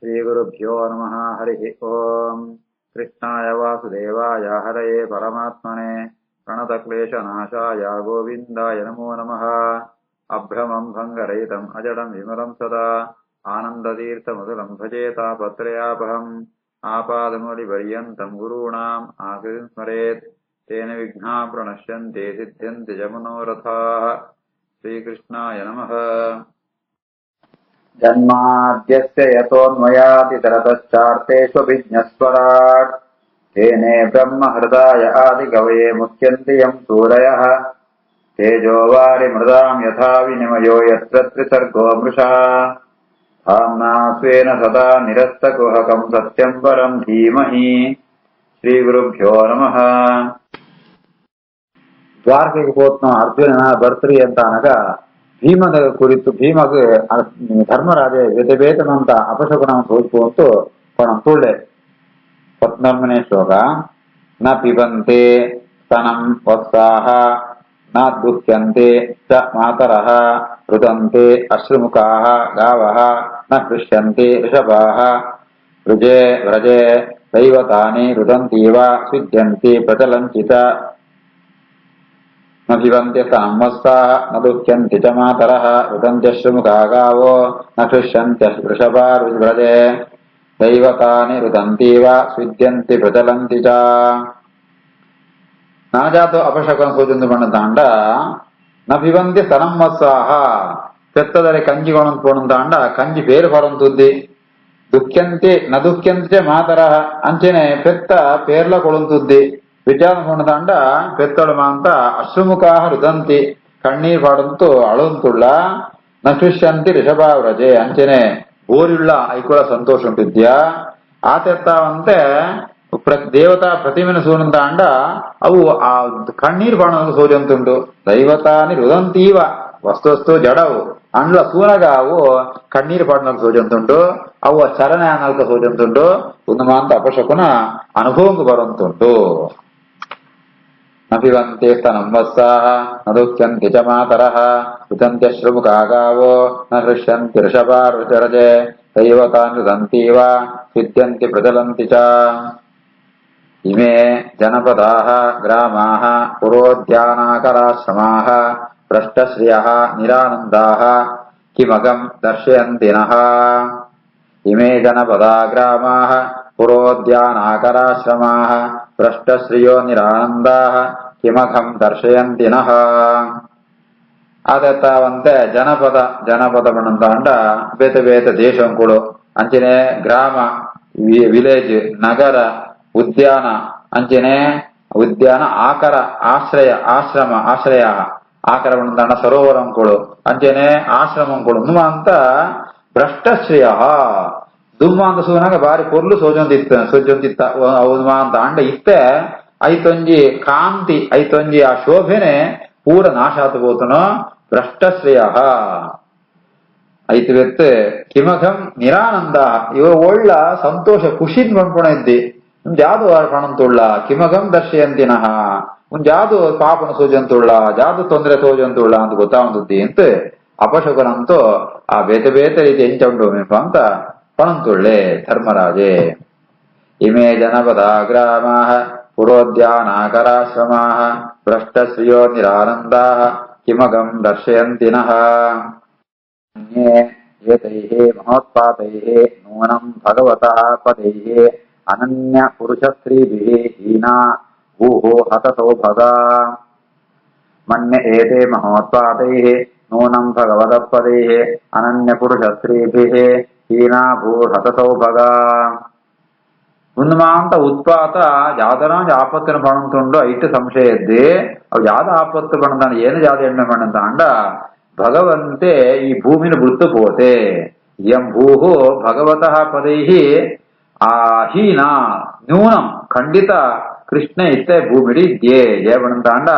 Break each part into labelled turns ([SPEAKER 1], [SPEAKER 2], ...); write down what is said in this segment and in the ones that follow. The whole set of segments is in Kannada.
[SPEAKER 1] श्रीगुरुभ्यो नमः। हरिः ओम्। कृष्णाय वासुदेवाय हरये परमात्मने प्रणतक्लेशनाशाय गोविन्दाय नमो नमः। अभ्रमम् भङ्गरहितम् अजडम् विमलम् सदा आनन्दतीर्थमधुरम् भजेतापत्रयापहम् आपादमौलिपर्यन्तम् गुरूणाम् आकृतिम् स्मरेत् तेन विघ्नाः प्रणश्यन्ति सिद्ध्यन्ति च मनोरथाः। श्रीकृष्णाय नमः। जन्माद्यस्य यतोऽन्वयातितरतश्चार्तेष्वभिज्ञस्वराट् तेने ब्रह्महृदाय आदिकवये मुह्यन्ति यम् सूरयः तेजो वारिमृदाम् यथा विनिमयो यत्र त्रिसर्गो मृषः धाम्ना स्वेन सदा निरस्तकुहकम् सत्यम् परम् धीमहि। श्रीगुरुभ्यो नमः. ದ್ವಾರಕೆಗೆ ಹೋತ್ನ ಅರ್ಜುನನ ಬರ್ತ್ರಿ ಅಂತ ಅನಗ ಭೀಮದ ಕುರಿತು ಭೀಮಗ ಧರ್ಮರಾಜ ವ್ಯತವೇತನಂತ ಅಪಶಕುನ ತೋರಿಸುವಂತೂ ತುಳ್ಳೆ 14ನೇ ಶ್ಲೋಕ. ನ ಪಿಬಂತೆ ಸ್ತನಂ ವತ್ಸಾಹ ನ ದುಹ್ಯಂತೆ ಚ ಮಾತರಃ ರುದಂತೆ ಅಶ್ರುಮುಖಾಃ ಗಾವಃ ನ ಹೃಷ್ಯಂತೆ ಋಷಭಾಃ ವೃಜೆ ವ್ರಜೆ ದೈವತಾನಿ ರುದಂತೀವ ಸ್ವಿದ್ಯಂತಿ ಪ್ರಚಲಂತಿ ಚ ನ ಪಿಬಂತೆ ಸ್ತನಂ ವತ್ಸಾಹ ನ ದುಹ್ಯಂತಿ ಚ ಮಾತರಃ ರುದಂತೆ ಅಶ್ರುಮುಖಾಃ ಗಾವೋ ನ ಹೃಷ್ಯಂತಿ ವೃಷಭಾ ವ್ರಜೆ ದೈವತಾನಿ ರುದಂತೀವ ಸ್ವಿದ್ಯಂತಿ ಪ್ರಚಲಂತಿ ಚ. నాజాతో అపశకం సూచించబడిన నభివంతి స్తనం వత్సాహ పెత్తదరి కంజి కొనుంతాండ కంజి పేరు పరంతుద్ది దుఃఖ్యంతి నదుఖ్యంతి మాతర అంచెనే పెత్త పేర్ల కొడుంతుద్ది విచారం కొనుతాండ పెత్తడు మాంత అశ్రుముఖాహ రుదంతి కಣ್ಣీర్ పడంతో అళంతుళ్ళ నశుష్యంతి రిషభావ్రజే అంచెనే ಬೋರಿಳ್ಳ ಐಕುಳ ಸಂತೋಷ ಉಂಟಿದ್ಯಾ ಆತೆತ್ತಾವಂತೆ ದೇವತಾ ಪ್ರತಿಮೆನ ಸೂನಂತ ಅಂಡ ಅವು ಆ ಕಣ್ಣೀರ್ ಬಾಣದ ಸೂರ್ಯಂತುಂಟು ದೈವತಾನಿ ರುದಂತೀವ ವಸ್ತು ಜಡವು ಅಂಡ್ಲ ಸೂನಗ ಅವು ಕಣ್ಣೀರ್ ಪಾಡಿನ ಸೂರ್ಯಂತುಂಟು ಅವು ಚಲನೆ ಅನ್ನಲ್ಕ ಸೂರ್ಯಂತುಂಟು ಉನ್ನಮಾಂತ ಅಪಶಕುನ ಅನುಭವಂಗ ಬರಂತುಂಟು. ನಪಿವಂತೆ ಸ್ತನಂ ವತ್ಸಾಹ ನ ದುಹ್ಯಂತಿ ಚ ಮಾತರಃ ರುದಂತ್ಯ ಶ್ರುಮುಖಾಃ ಗಾವೋ ನ ಹೃಷ್ಯಂತಿ ಋಷಭಾ ರುಚರಜೆ ದೈವತಾನಿ ರುದಂತೀವ ಸ್ವಿದ್ಯಂತಿ ಪ್ರಚಲಂತಿ ಚ. ಇಮೇ ಜನಪದಾಃ ಗ್ರಾಮಾಃ ಪುರೋದ್ಯಾನಾಕರಾಶ್ರಮಾಃ ಭ್ರಷ್ಟಶ್ರಿಯಃ ನಿರಾನಂದಾಃ ಕಿಮಗಂ ದರ್ಶಯಂತಿ ನಃ. ಇಮೇ ಜನಪದಾ ಗ್ರಾಮಾಃ ಪುರೋದ್ಯಾನಾಕರಾಶ್ರಮಾಃ ಭ್ರಷ್ಟಶ್ರಿಯೋ ನಿರಾನಂದಾಃ ಕಿಮಘಂ ದರ್ಶಯಂತಿ ನಃ. ಆದತ್ತಾವಂತೆ ಜನಪದ ಬಣ್ಣಂತಾಂಡ ಬೇತೆ ಬೇತೆ ದೇಶಂಕುಳು ಅಂಚನೆ ಗ್ರಾಮ ವಿಲೇಜ್ ನಗರ ಉದ್ಯಾನ ಅಂಚನೆ ಉದ್ಯಾನ ಆಕರ ಆಶ್ರಯ ಆಕರ ಬಣ್ಣಂತಾಂಡ ಸರೋವರಂಕುಳು ಅಂಚನೆ ಆಶ್ರಮಂಕುಳು ನುಮ ಅಂತ ಭ್ರಷ್ಟಶ್ರಿಯ ದುಮ್ಮ ಅಂತ ಸೂನಾಗ ಬಾರಿ ಪೊರ್ಲು ಸೋಜೊಂದಿತ್ತ ಅವ ಅಂತ ಅಂಡ ಇತ್ತೆ ಐತೊಂಜಿ ಕಾಂತಿ ಐತೊಂಜಿ ಆ ಶೋಭೆನೆ ಪೂರ ನಾಶಾತು ಪೋತನೋ ಭ್ರಷ್ಟಶ್ರೇಯ ಐತು ಬೆತ್ತು ಕಿಮಘಂ ನಿರಾನಂದ ಇವ ಒಳ್ಳ ಸಂತೋಷ ಖುಷಿದ್ ಮಣ್ಪುಣ ಇದ್ದಿ ಜಾದು ಪಣಂತುಳ್ಳ ಕಿಮಘಂ ದರ್ಶಯಂತಿನಃ ಜಾದು ಪಾಪನ ಸೋಜಂತುಳ್ಳ ಜಾದು ತೊಂದರೆ ಸೋಜಂತುಳ್ಳ ಅಂತ ಗೊತ್ತಾವಂತದ್ದಿ ಅಂತ ಅಪಶಕನಂತೂ ಆ ಬೇತೆ ಬೇತೆ ರೀತಿ ಎಂಚುಂಟು ಅಂತ ಪಣಂತುಳ್ಳೆ ಧರ್ಮರಾಜೆ. ಇಮೇ ಜನಪದ ಗ್ರಾಮಾಃ ಪುರೋದ್ಯಾನಾಕರಾಶ್ರಮಾಃ ಭ್ರಷ್ಟಶ್ರಿಯೋ ನಿರಾನಂದಾಃ ಕಿಮಗಂ ದರ್ಶಯಂತಿ ನಃ. ಏತೈಃ ಮಹೋತ್ಪಾತೈಃ ನೂನಂ ಭಗವತಃ ಪದೈಃ ಅನನ್ಯ ಪುರುಷಸ್ತ್ರೀಭಿಃ ಹೀನಾ ಭೂಃ ಹತಸೌಭಗಾ. ಮನ್ಯ ಏತೆ ಮಹೋತ್ಪಾತೈಃ ನೂನಂ ಭಗವತಃ ಪದೈಃ ಅನನ್ಯ ಪುರುಷಸ್ತ್ರೀಭಿಃ ಹೀನಾ ಭೂರ್ ಹತಸೌಭಗಾ. ಉನ್ಮಾಂತ ಉತ್ಪಾತ ಯಾವ್ದನ ಆಪತ್ತಿನ ಪಣಂತುಂಡು ಐಟ್ ಸಂಶಯ ಇದ್ದಿ ಅವು ಯಾವ್ದು ಆಪತ್ತು ಪಣಂತಾಂಡ ಏನು ಯಾವ್ದು ಎಣ್ಣೆ ಪಣಂತಾಂಡ ಭಗವಂತೆ ಈ ಭೂಮಿನ ಬಿಟ್ಟು ಪೋತೆ ಎಂ ಭೂಹು ಭಗವತಃ ಪದೈಹಿ ಆ ಹೀನ ನ್ಯೂನಂ ಖಂಡಿತ ಕೃಷ್ಣ ಇತ್ತೆ ಭೂಮಿಡಿ ಇದ್ಯೇ ಜಯ ಪಣಂತಾಂಡ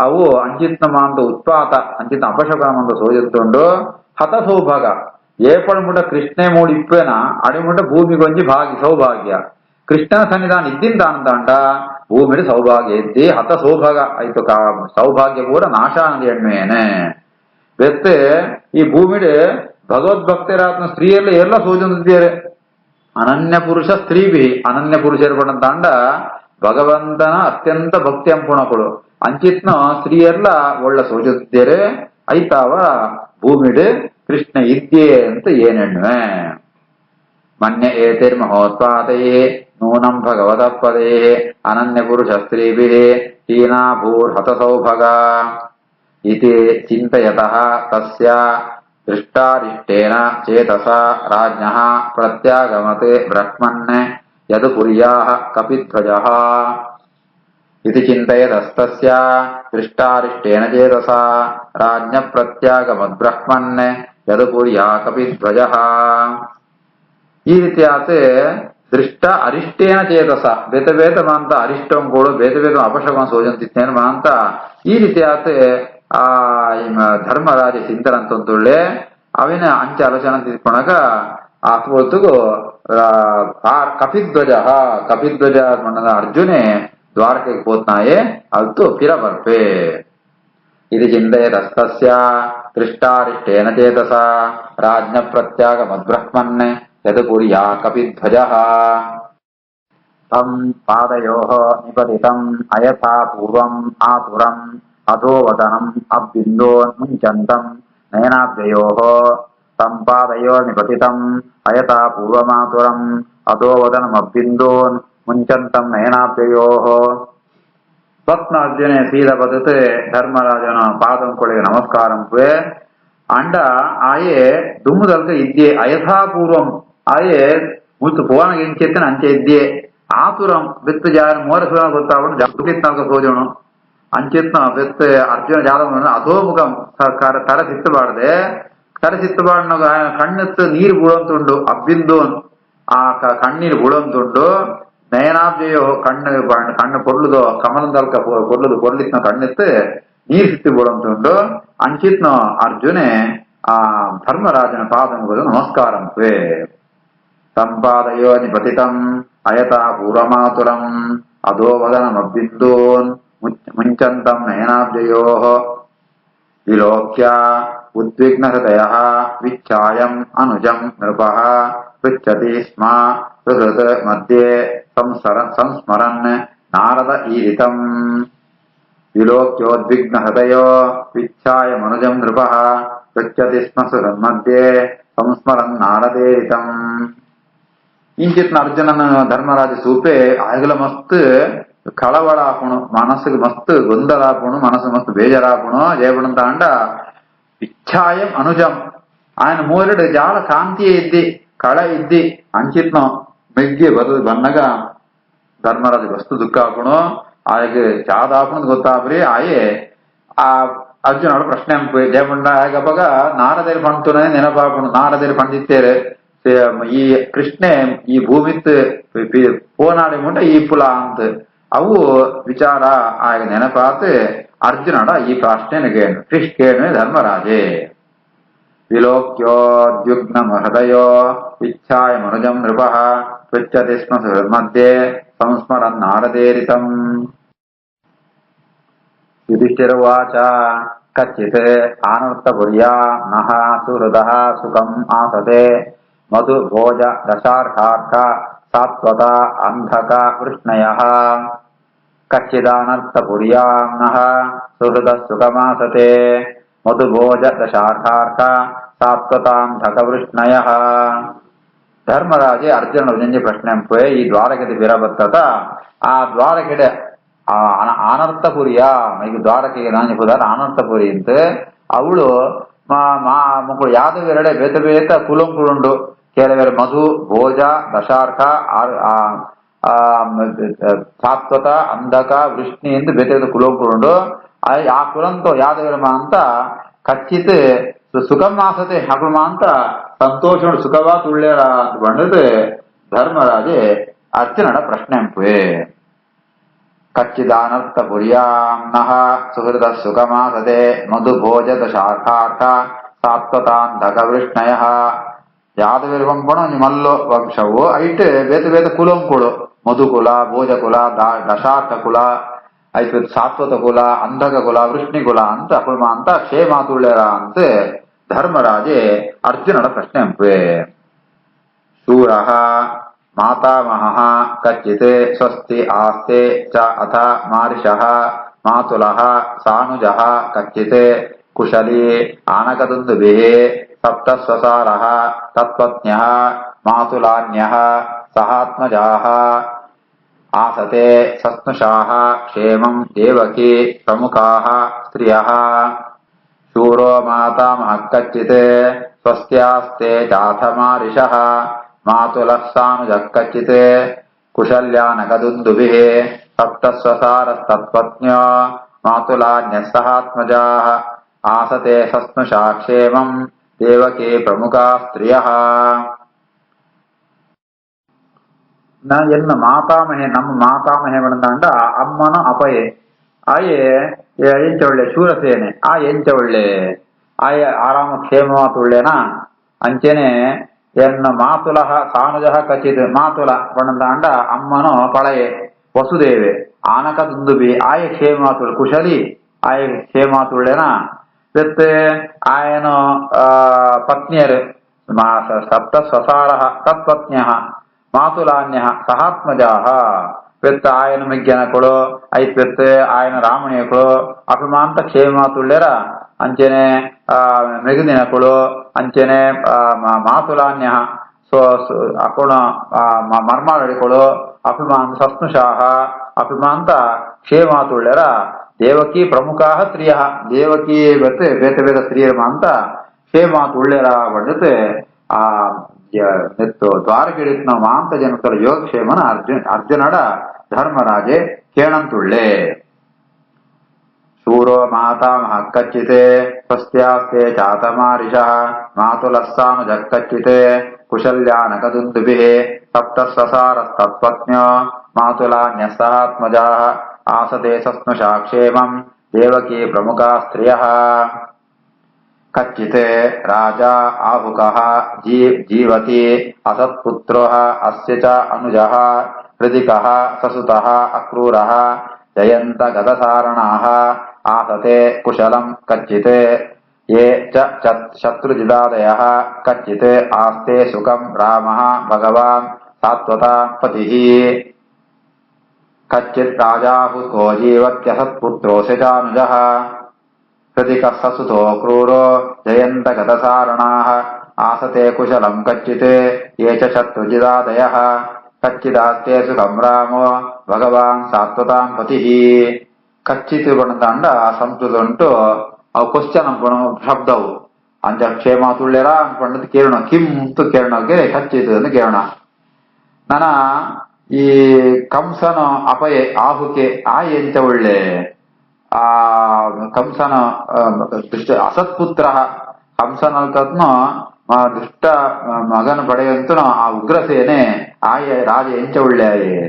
[SPEAKER 1] ಅವು ಅಂಚಿತ್ನ ಮಾಂತ ಉತ್ಪಾತ ಅಂಚಿತ್ನ ಅಪಶಕನ ಮಂತ ಸೋಜಂತುಂಡು ಹತ ಸೌಭಾಗ ಏಪಳ್ಮುಟ ಕೃಷ್ಣೆ ಮೂಡಿಪ್ಪೇನ ಅಡಿಮುಟ ಭೂಮಿಗೊಂಜಿ ಸೌಭಾಗ್ಯ ಕೃಷ್ಣನ ಸನ್ನಿಧಾನ ಇದ್ದಿಂತಾನಂತಾಂಡ ಭೂಮಿಡಿ ಸೌಭಾಗ್ಯ ಇದ್ದಿ ಹತ ಸೌಭಾಗ ಆಯ್ತು ಸೌಭಾಗ್ಯ ಪೂರ ನಾಶ ಅನ್ನೋದು ಎಣ್ಮೇನೆ ಬೆತ್ತೆ ಈ ಭೂಮಿಡಿ ಭಗವದ್ಭಕ್ತರಾತ್ಮ ಸ್ತ್ರೀಯೆಲ್ಲ ಎಲ್ಲ ಸೋಜಂದಿದ್ದಾರೆ ಅನನ್ಯ ಪುರುಷ ಸ್ತ್ರೀಭಿ ಅನನ್ಯ ಪುರುಷರು ಪಡಂತಾಂಡ ಭಗವಂತನ ಅತ್ಯಂತ ಭಕ್ತಿ ಅಂಪುಣಗಳು ಅಂಚಿತ್ನ ಸ್ತ್ರೀಯರ್ಲ ಒಳ್ಳ ಸೋಜುತ್ತೇರೆ ಐತಾವ ಭೂಮಿಡ್ ಕೃಷ್ಣ ಇದ್ಯೆ ಅಂತ ಏನೆಣ್ಣುವೆ ಮನ್ಯ ಏತೇರ್ ಮಹೋತ್ಪಾದಯೇ ನೂನಂ ಭಗವತ ಪದೇ ಅನನ್ಯ ಪುರುಷ ಸ್ತ್ರೀಭಿ ಹೀನಾ ಭೂರ್ಹತ ಸೌಭಗ ಇತಿ ಚಿಂತಯತಃ ತಸ್ಯ ದೃಷ್ಟಾರಿಷ್ಟೇನ ಚೇತಸ ರಾಜ್ಞಃ ಪ್ರತ್ಯಾಗಮತೆ ಬ್ರಹ್ಮನ್ ಯದ್ ಕುರ್ಯಾಃ ಕಪಿಧ್ವಜಃ ಇತಿ ಚಿಂತಯತಸ್ತಸ್ಯ ದೃಷ್ಟಾರಿಷ್ಟೇನ ಚೇತಸ ರಾಜ್ಞ ಪ್ರತ್ಯಾಗಮತ್ ಬ್ರಹ್ಮನ್ ಯದ್ ಕುರ್ಯಾ ಕಪಿಧ್ವಜಃ ಈ ರೀತಿಯಾದ ದೃಷ್ಟ ಅರಿಷ್ಟೇನ ಚೇತಸ ಬೇತ ಬೇತ ಮಾಂತ ಅರಿಷ್ಟಂ ಕೂಡ ಬೇತ ಬೇತ ಅಪಶಕಂ ಸೋಜಂತಿತ್ತೇನ ಮಾಂತ ಈ ರೀತಿಯಾದ ಆ ಧರ್ಮರಾಜ ಚಿಂತನ ಅಂತೊಳ್ಳೆ ಅವಿನ ಅಂಚ ಆಲೋಚನೆ ತಿಳ್ಕೊಳಗ ಆತ್ಮೊತ್ತಿಗೂ ಕಪಿಧ್ವಜ ಕಪಿಧ್ವಜ ಮಣ್ಣದ ಅರ್ಜುನೆ ದ್ವಾರಕೆಗೆ ಪೋತ್ನಾಯೆ ಅಲ್ತು ಪಿರ ಬರ್ಪೆ ಇದು ಚಿಂತೆಯದಸ್ತಸ್ಯ ದೃಷ್ಟಾರಿಷ್ಟೇನ ಚೇತಸ ರಾಜ್ಞ ಪ್ರತ್ಯಾಗ ಮದ್ಬ್ರಹ್ಮನ್ ಯದುಪುರ್ಯಾ ಕಪಿಧ್ವಜಃ ತಂ ಪಾದಯೋಃ ನಿಪತಿತಂ ಅಯಥಾ ಪೂರ್ವಂ ಆತುರಂ ಅಧೋವದನಂ ಅಬ್ಬಿಂದೋನ್ ಮುಂಚಂತಂ ನಯನಾಬ್ಜಯೋಃ ತಂ ಪಾದಯೋರ್ ನಿಪತಿತಂ ಅಯಥಾ ಪೂರ್ವಮಾತುರಂ ಅಧೋವದನಂ ಅಬ್ಬಿಂದೋನ್ ಮುಂಚಂತಂ ನಯನಾಬ್ಜಯೋಃ ಸ್ವಪ್ನ ಅರ್ಜುನೆ ಸೀದ ಬದತೆ ಧರ್ಮರಾಜನ ಪಾದಂ ಕೊಳೆಗೆ ನಮಸ್ಕಾರಂ ಪುವೆ ಅಂಡ ಆಯೆ ದುಮ್ಮುದಲ್ಕ ಇದ್ಯೆ ಅಯಥಾಪೂರ್ವಂ ಆಯೆ ಮುತ್ತು ಪೋವನಗೆ ಇಂಚೆತ್ತನ ಅಂಚೆ ಇದ್ಯೆ ಆತುರಂ ಬೆತ್ತು ಜಾರ ಮೋರ ಸುರ ಗೊತ್ತಾವಣ ಜಾಗೃತಿತ್ನಾಲ್ಕ ಸೋಜೋಣ ಅಂಚಿತ್ನ ಬೆತ್ತು ಅರ್ಜುನ ಜಾದವನ ಅಧೋಮುಖಂ ತರ ಸಿತ್ತಬಾರ್ದೆ ತರ ಸಿತ್ತಬಾಡ್ನ ಕಣ್ಣೆತ್ತು ನೀರು ಬೀಳಂತುಂಡು ಅಬ್ಬಿಂದೋನ್ ಆ ಕಣ್ಣೀರು ಬೀಳಂತುಂಡು ನಯನಾಬ್ಜೆಯೋ ಕಣ್ಣು ಪೊರ್ಲುದು ಕಮಲದಲ್ಕ ಪೊರ್ಲುದು ಪೊರ್ಲಿತ್ನ ಕಣ್ಣೆತ್ತು ನೀರು ಸಿತ್ತಿ ಬೀಳಂತುಂಡು ಅಂಚಿತ್ನ ಅರ್ಜುನೆ ಆ ಧರ್ಮರಾಜನ ಪಾದముಗಳು ನಮಸ್ಕಾರಂ ತ್ವೇ ಸಂಪಾದಯೋ ನಿಪತಿತಂ ಅಯತಾ ಪೂರ್ವಮಾತುರಂ ಅಧೋವದನಮಬ್ಬಿಂದೋನ್ ಮುಂಚಂತಂ ನಯನಾಬ್ಜಯೋಃ ವಿಲೋಕ್ಯ ಉದ್ವಿಗ್ನಹೃದಯಃ ವಿಚ್ಛಾಯಂ ಅನುಜಂ ನೃಪಃ ಪೃಚ್ಛತಿ ಸ್ಮ ಸುಹೃತ್ ಮಧ್ಯೆ ಸಂಸ್ಮರನ್ ನಾರದ ಈರಿತಂ ವಿಲೋಕ್ಯೋದ್ವಿಗ್ನಹೃದಯೋ ವಿಚ್ಛಾಯಮನುಜಂ ನೃಪಃ ಪೃಚ್ಛತಿ ಸ್ಮ ಸುಹೃತ್ ಮಧ್ಯೆ ಸಂಸ್ಮರನ್ ನಾರದೇರಿತಂ ಇಂಚಿತ್ನ ಅರ್ಜುನನ ಧರ್ಮರಾಜ ಸೂಪೆ ಆಗಲ ಮಸ್ತ್ ಕಳವಳ ಆಪುಣು ಮನಸ್ಸಿಗೆ ಮಸ್ತ್ ಗೊಂದಲ ಆಪುಣು ಮನಸ್ಸು ಮಸ್ತ್ ಬೇಜಾರಾಪುಣು ಜಯಪುಣಂತ ಅಂಡ ಇಚ್ಛಾಯಂ ಅನುಜಂ ఆయన ಮೂರೆಡು ಜಾಲ ಕಾಂತಿಯೇ ಇದ್ದಿ ಕಳ ಇದ್ದಿ ಅಂಚಿತ್ನ ಮೆಗ್ಗೆ ಬನ್ನಗ ಧರ್ಮರಾಜ ವಸ್ತು ದುಃಖ ಆಪುಣು ಆಯ್ಗೆ ಜಾದ ಆಪುಣದ್ ಗೊತ್ತಾಬ್ರಿ ಆಯೆ ಆ ಅರ್ಜುನ ಪ್ರಶ್ನೆ ಅಂಪು ಜಯಪುಂಡ ಆಗವಾಗ ನಾರದೇರಿ ಪಣ್ತುನೇ ನೆನಪಾಪುಣು ನಾರದೇರಿ ಪಂಡಿತ್ತೇರೆ ಈ ಕೃಷ್ಣೆ ಈ ಭೂಮಿತ್ ಪೋನಾಡಿ ಮುಂಟ ಈ ಪುಲ ಅಂತ ಅವು ವಿಚಾರ ಆಗ ನೆನಪಾತ್ ಅರ್ಜುನಡ ಈ ಪ್ರಶ್ನೆ ಕೃಷ್ಣೇಣು ಧರ್ಮರಾಜೇ ವಿಲೋಕ್ಯೋದ್ಯುಗ್ನ ಹೃದಯೋ ಇಚ್ಛಾಯ ಮನುಜಂ ನೃಪಃ ಪೃಚ್ಛತಿ ಸ್ಮ ಮಧ್ಯೆ ಸಂಸ್ಮರನ್ ನಾರದೇರಿತಂ ಯುಧಿಷ್ಠಿರವಾಚ ಕಚ್ಚಿತ್ ಆನರ್ತಪುರ್ಯಾ ನಃ ಸುಹೃದಃ ಸುಖಂ ಆಸತೆ ಮಧು ಭೋಜ ದಶಾರ್ಹಾರ್ಕ ಸಾತ್ವತ ಅಂಧಕ ವೃಷ್ಣಯಃ ಕಚ್ಚಿದಾನರ್ಥಪುರ್ಯಾಂ ನಃ ಸುಹೃದ ಸುಖಮಾಸತೆ ಮಧು ಭೋಜ ದಶಾರ್ಹಾರ್ಕ ಸಾತ್ವತಾಂಧಕ ವೃಷ್ಣಯಃ ಧರ್ಮರಾಜೆ ಅರ್ಜುನ ಉಜಂಜಿ ಪ್ರಶ್ನೆ ಅಂಪೆ ಈ ದ್ವಾರಕೆದ ಬಿರ ಬರ್ತದ ಆ ದ್ವಾರಕೆಡೆ ಆನರ್ಥಪುರಿಯ ಈಗ ದ್ವಾರಕೆಗೆ ನಾನು ಹೋದಾರ ಆನರ್ಥಪುರಿ ಅಂತ ಅವಳು ಮಕ್ಕಳು ಯಾದವೆರಡೆ ಬೇತ ಬೇತ ಕುಲಂಕುಳುಂಡು ಕೆಲವೆರ ಮಧು ಭೋಜ ದಶಾರ್ಕ ಸಾತ್ವತ ಅಂಧಕ ವೃಷ್ಣಿ ಎಂದು ಬೇತೆ ಬೇತ ಕುಲಂಕುಳುಂಡು ಆ ಕುಲಂತೋ ಯಾದವೆರಮ ಅಂತ ಕಚ್ಚಿತ್ ಸುಖಂ ಆಸತೆ ಹಗುಮ ಅಂತ ಸಂತೋಷ ಸುಖವಾ ತುಳ್ಳ್ಯಾರ ಅಂತ ಬಂಡದ ಧರ್ಮರಾಜೆ ಅರ್ಜುನಡ ಪ್ರಶ್ನೆ ಅಂಪುವೆ ಕಚ್ಚಿದಾನರ್ಥಪುರ್ಯಾಂ ನಃ ಸುಹೃದ ಸುಖಮಾಸತೆ ಮಧು ಭೋಜ ದಶಾರ್ಕಾರ್ಕ ಸಾತ್ವತಾಂಧಕ ವೃಷ್ಣಯಃ ಯಾದವೇರು ಪಂಪಣ ಮಲ್ಲೋ ವಂಶವು ಐಟ್ ಬೇತ ಬೇತ ಕುಲಂಕುಳು ಮಧುಕುಲ ಭೋಜಕುಲ ದಶಾರ್ಕ ಕುಲ ಐತ್ ಸಾತ್ವತ ಕುಲ ಅಂಧಕ ಕುಲ ವೃಷ್ಣಿ ಕುಲ ಅಂತ ಕುಲ್ಮ ಅಂತ ಕ್ಷೇಮ ತುಳ್ಳ್ಯಾರ ಅಂತ ಧರ್ಮರಾಜೆ ಅರ್ಜುನಡ ಪ್ರಶ್ನೆ ಅಂಪುವೆ ಶೂರಃ ಮಾತಾಮಹಃ ಕಚ್ಚಿತ್ ಸ್ವಸ್ತಿ ಆಸ್ತೆ ಚ ಅಥ ಮಾರಿಷಃ ಮಾತುಲಃ ಸಾನುಜಃ ಕಚ್ಚಿತ್ ಕುಶಲಿ ಆನಕದುಂದುಭಿಃ ಸಪ್ತಸ್ವಸಾರಃ ತತ್ಪತ್ನ್ಯಃ ಮಾತುಲಾನ್ಯಃ ಸಹಾತ್ಮಜಾಃ ಆಸತೆ ಸಸ್ನುಷಾಃ ಕ್ಷೇಮಂ ದೇವಕಿ ಪ್ರಮುಖಾಃ ಸ್ತ್ರಿಯಃ ಶೂರೋ ಮಾತಾಮಹಃ ಕಚ್ಚಿತ್ ಸ್ವಸ್ತ್ಯಾಸ್ತೆ ಚಾಥ ಮಾರಿಷಃ ಮಾತುಲಃ ಸಾನುಜಃ ಕಚ್ಚಿತ್ ಕುಶಲ್ಯಾನಕದುಂದುಭಿಃ ಸಪ್ತಸ್ವಸಾರಸ್ತತ್ಪತ್ನ್ಯೋ ಮಾತುಲಾನ್ಯಃ ಸಹಾತ್ಮಜಾಃ ಆಸತೆ ಸಸ್ನುಷಾ ಕ್ಷೇಮಂ ದೇವಕಿ ಪ್ರಮುಖಾ ಸ್ತ್ರೀಯಃ. என்ன மாதாமகே நம்ம மாதாமகே ಬಂದಾಂಡ ಅಮ್ಮನ ಅಪಯೆ ಆಯೆ ಎಂಚೊಳ್ಳೆ ಶೂರಸೇನೆ ಆ ಎಂಚೊಳ್ಳೆ ಆಯ ಆರಾಮ ಕ್ಷೇಮವಾತುಳ್ಳೇನಾ ಅಂಚೆನೆ ಎನ್ನ ಮಾತುಲಃ ಸಾನುಜಃ ಕಚಿತ್ ಮಾತುಲ ಬಂದಾಂಡ ಅಮ್ಮನೋ ಪಳಯೆ ವಸುದೇವೆ ಆನಕ ದುಂದುಬಿ ಆಯ ಕ್ಷೇಮವಾತುಳ್ಳ ಕುಶಲಿ ಆಯ ಕ್ಷೇಮವಾತುಳ್ಳೇನಾ ಮತ್ತೆ ಆಯನು ಪತ್ನಿಯರು ಸಪ್ತ ಸ್ವಸಾರಃ ತತ್ಪತ್ನ್ಯಃ ಮಾತುಲಾನ್ಯ ಸಹಾತ್ಮಜಾಹ ಪೆತ್ತ ಆಯನ ಮೆಗ್ಗನಕೊಳು ಐತ್ ಪೆತ್ತ ಆಯನ ರಾಮಣಿಯಕೊಳು ಅಭಿಮಾಂತ ಕ್ಷೇಮಾತುಳ್ಳೆರ ಅಂಚೆನೆ ಮೆಗುದಿನಕೊಳು ಅಂಚೆನೆ ಮಾತುಲಾನ್ಯ ಅಕೋಣ ಮರ್ಮಾಳಿಕೊಳು ಅಭಿಮಾಂತ ಸಸ್ನುಷಾಹ ಅಭಿಮಾಂತ ಕ್ಷೇಮಾತುಳ್ಳೆರ ದೇವಕಿ ಪ್ರಮುಖ ಸ್ತ್ರೀಯ ದೇವಕಿ ಬತ್ತೆ ಬೇತೆ ಬೇತ ಸ್ತ್ರೀಯರ ಮಾಂತ ಕ್ಷೇಮಾತುಳ್ಳೆರ ಬಂದತೆ ಆ ದ್ವಾರಕಿಡಿನ ಮಾಂತ ಜನತರ ಯೋಗಕ್ಷೇಮನ ಅರ್ಜುನಡ ಧರ್ಮರಾಜೆ ಕೇಳಂತುಳ್ಳೆ ಶೂರೋ ಮಾತಾಮಹಃ ಕಚ್ಚಿತ್ ಸ್ವಸ್ತ್ಯಾಸ್ತೆ ಚಾತ ಮಾರಿಷಃ ಮಾತುಲಸ್ಸಾನುಜಃ ಕಚ್ಚಿತ್ ಕುಶಲ್ಯಾನಕದುಂದುಭಿಃ ಸಪ್ತಸ್ವಸಾರಸ್ತತ್ಪತ್ನ್ಯೋ ಮಾತುಲಾನ್ಯಃ ಸಹಾತ್ಮಜಾಃ ಆಸತೆ ಸಸ್ನುಷಾ ಕ್ಷೇಮಂ ದೇವಕಿ ಪ್ರಮುಖಾ ಸ್ತ್ರಿಯಃ. ಕಚ್ಚಿತ್ ರಾಜ ಆಹುಕಃ ಜೀವತಿ ಅಸತ್ಪುತ್ರೋಃ ಅಸ್ಯ ಚ ಅನುಜಃ ಹೃದಿಕಃ ಸಸುತಃ ಅಕ್ರೂರಃ ಜಯಂತ ಗದಸಾರಣಾಃ ಆಸತೆ ಕುಶಲಂ ಕಚ್ಚಿತ್ ಯೇ ಚ ಶತ್ರುಜಿದಾದಯಃ ಕಚ್ಚಿತ್ ಆಸ್ತೆ ಸುಖಂ ರಾಮಃ ಭಗವಾನ್ ಸಾತ್ವತಾಂ ಪತಿಃ. ಕಚ್ಚಿತ್ ರಾಜಾಹುಕೋ ಜೀವತ್ಯಸತ್ಪುತ್ರೋऽಸ್ಯ ಚಾನುಜಃ ಹೃದಿಕಃ ಸಸುತೋ ಕ್ರೂರೋ ಜಯಂತ ಗದಸಾರಣಾಃ ಆಸತೆ ಕುಶಲಂ ಕಚ್ಚಿತ್ ಯೇ ಚ ಶತ್ರುಜಿದಾದಯಃ ಕಚ್ಚಿದಾಸ್ತೆ ಸುಖಂ ರಾಮೋ ಭಗವಾನ್ ಸಾತ್ವತಾಂ ಪತಿಃ. ಕಚ್ಚಿತ್ ಬಂದಾಂಡ ಸಂಸ್ಕೃತ ಉಂಟು ಅವು ಕ್ವಶ್ಚನ್ ಅನ್ಕೊಣ ಶಬ್ದವು ಅಂಚ ಕ್ಷೇಮಾತುಳ್ಳೆರ ಅನ್ಕೊಂಡದ್ದು ಕೇಳೋಣ ಕಿಂತು ಕೇಳೋಕೆ ಕಚ್ಚಿತ್ ಅಂತ ಕೇಳೋಣ. ನನ ಈ ಕಂಸನ ಅಪಯೆ ಆಹುಕೆ ಆ ಎಂಚ ಒಳ್ಳೆ ಆ ಕಂಸನ ದುಷ್ಟ ಅಸತ್ಪುತ್ರ ಕಂಸನಲ್ಕದ್ನು ದುಷ್ಟ ಮಗನ ಪಡೆಯಂತೂ ಆ ಉಗ್ರಸೇನೆ ಆಯ ರಾಜ ಎಂಚ ಒಳ್ಳೆ ಆಯೆ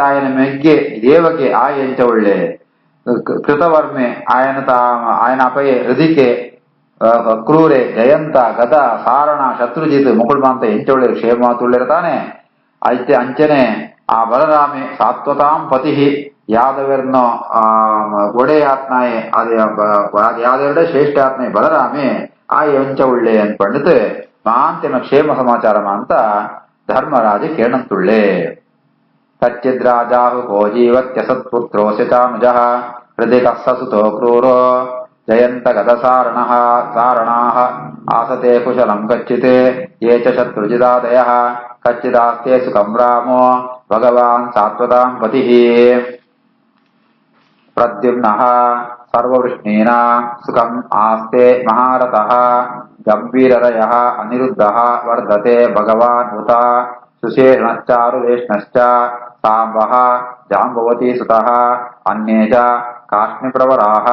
[SPEAKER 1] ಆಯನ ಮೆಗ್ಗೆ ದೇವಕ್ಕೆ ಆ ಎಂಚ ಒಳ್ಳೆ ಕೃತವರ್ಮೆ ಆಯನ ಅಪಯೆ ಹೃದಿಕೆ ಕ್ರೂರೆ ಜಯಂತ ಗದ ಸಾರಣ ಶತ್ರುಜಿತ್ ಮುಕುಳ್ಮಾಂತ ಎಂಚ ಒಳ್ಳೆ ಕ್ಷೇಮಾತುಳ್ಳಿರ್ತಾನೆ ಐತೆ ಅಂಚನೆ ಆ ಬಲರಾಮೆ ಸಾತ್ವತಾಂ ಪತಿ ಯಾದವರ್ನೋ ಒಡೆಯಾತ್ನಾಯೆ ಅದು ಯಾದವരുടെ ಶ್ರೇಷ್ಠಾತ್ಮೆ ಬಲರಾಮೆ ಆ ಎಂಚ ಒಳ್ಳೆ ಅನ್ಪಂಡಿತು ಮಾಂತಿನ ಕ್ಷೇಮ ಸಮಾಚಾರ ಅಂತ ಧರ್ಮರಾಜ ಕೇಳಂತುಳ್ಳೆ. ಕಚ್ಚಿದ್ರಾಜಾಹುಕೋ ಜೀವತ್ಯಸತ್ಪುತ್ರೋऽಸ್ಯ ಚಾನುಜಃ ಹೃದಿಕಃ ಸಸುತೋ ಕ್ರೂರೋ ಜಯಂತ ಗದಸಾರಣಃ ಸಾರಣಾಃ ಆಸತೆ ಕುಶಲಂ ಕಚ್ಚಿತ್ ಯೇ ಚ ಶತ್ರುಜಿದಾದಯಃ ಕಚ್ಚಿದಾಸ್ತೆ ಸುಖಂ ರಾಮೋ ಭಗವಾನ್ ಸಾತ್ವತಾಂ ಪತಿಃ. ಪ್ರದ್ಯುಮ್ನಃ ಸರ್ವವೃಷ್ಣೀನಾಂ ಸುಖಂ ಆಸ್ತೆ ಮಹಾರಥಃ ಗಂಭೀರರಯಃ ಅನಿರುದ್ಧಃ ವರ್ಧತೆ ಭಗವಾನ್ ಉತ ಸುಶೇಷಣಶ್ಚಾರುದೇಷ್ಣಶ್ಚ ಸಾಂಬಃ ಜಾಂಬವತಿ ಸುತಃ ಅನ್ಯೇ ಚ ಕಾಶ್ಮೀಪ್ರವರಾಃ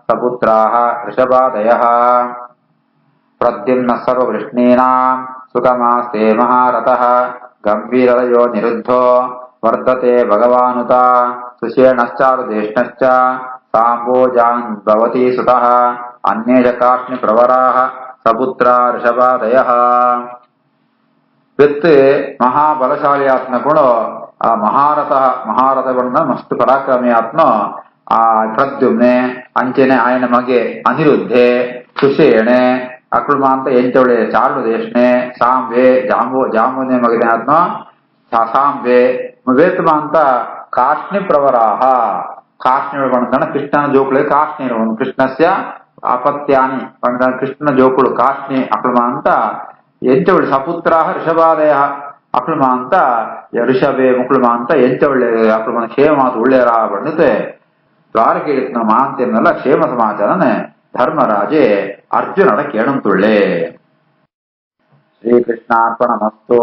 [SPEAKER 1] ಸಪುತ್ರಾಃ ಋಷಭಾದಯಃ. ಪ್ರದ್ಯುಮ್ನಃ ಸರ್ವವೃಷ್ಣೀನಾಂ ಸುಖಮಾಸ್ತೆ ಮಹಾರಥಃ ಗಂಭೀರರಯೋ ನಿರುದ್ಧೋ ವರ್ಧತೆ ಭಗವಾನುತ ಸುಶೇಣಶ್ಚಾರುದೇಷ್ಣಶ್ಚ ಸಾಂಬೋ ಜಾಂಬವತಿ ಸುತಃ ಅನ್ಯೇ ಚ ಕಾಶ್ಮೀಪ್ರವರಾಃ ಸಪುತ್ರ ಋಷಭಾದಯಃ. ವಿತ್ ಮಹಾಬಲಶಾಲಿ ಆತ್ಮಗಳು ಆ ಮಹಾರಥ ಬಂದ ಮಸ್ತ್ ಪರಾಕ್ರಮಿ ಆತ್ಮ ಆ ಪ್ರದ್ಯುಮ್ನೆ ಅಂಚೆನೆ ಆಯನ ಮಗೆ ಅನಿರುದ್ಧೆ ಸುಷೇಣೆ ಅಕೃಮಾಂತ ಎಂಚವಳೆ ಚಾರುದೇಶನೆ ಸಾಂಬೆ ಜಾಂಬುನೆ ಮಗನೆ ಆತ್ಮ ಸಾಂಬೆ ವೇತಮ ಅಂತ ಕಾಷ್ಣಿ ಪ್ರವರಾಹ ಕಾಷ್ಣಿ ಬಂದ ಕೃಷ್ಣನ ಜೋಕುಳು ಕಾಷ್ಣಿ ಕೃಷ್ಣಸ್ಯ ಅಪತ್ಯಾನಿ ಬಂದ ಕೃಷ್ಣನ ಜೋಕುಳು ಕಾಷ್ಣಿ ಅಕ್ರಮ ಅಂತ ಎಂಚವಳು ಸಪುತ್ರ ಋಷಭಾದಯ ಅಕ್ರಮ ಅಂತ ಋಷಭೆ ಮುಕ್ಳುಮ ಅಂತ ಎಂಚವಳ್ಳೆ ಅಕ್ರಮ ಕ್ಷೇಮ ಮಾತು ಒಳ್ಳೆಯರ ಬಂದಿತೆ ದ್ವಾರಕೇಳಿನ ಮಾಂತೆಯನ್ನೆಲ್ಲ ಕ್ಷೇಮ ಸಮಾಚಾರನೆ ಧರ್ಮರಾಜೆ ಅರ್ಜುನನ ಕೇಳಂತುಳ್ಳೆ ಶ್ರೀಕೃಷ್ಣಾರ್ಪಣಮಸ್ತು.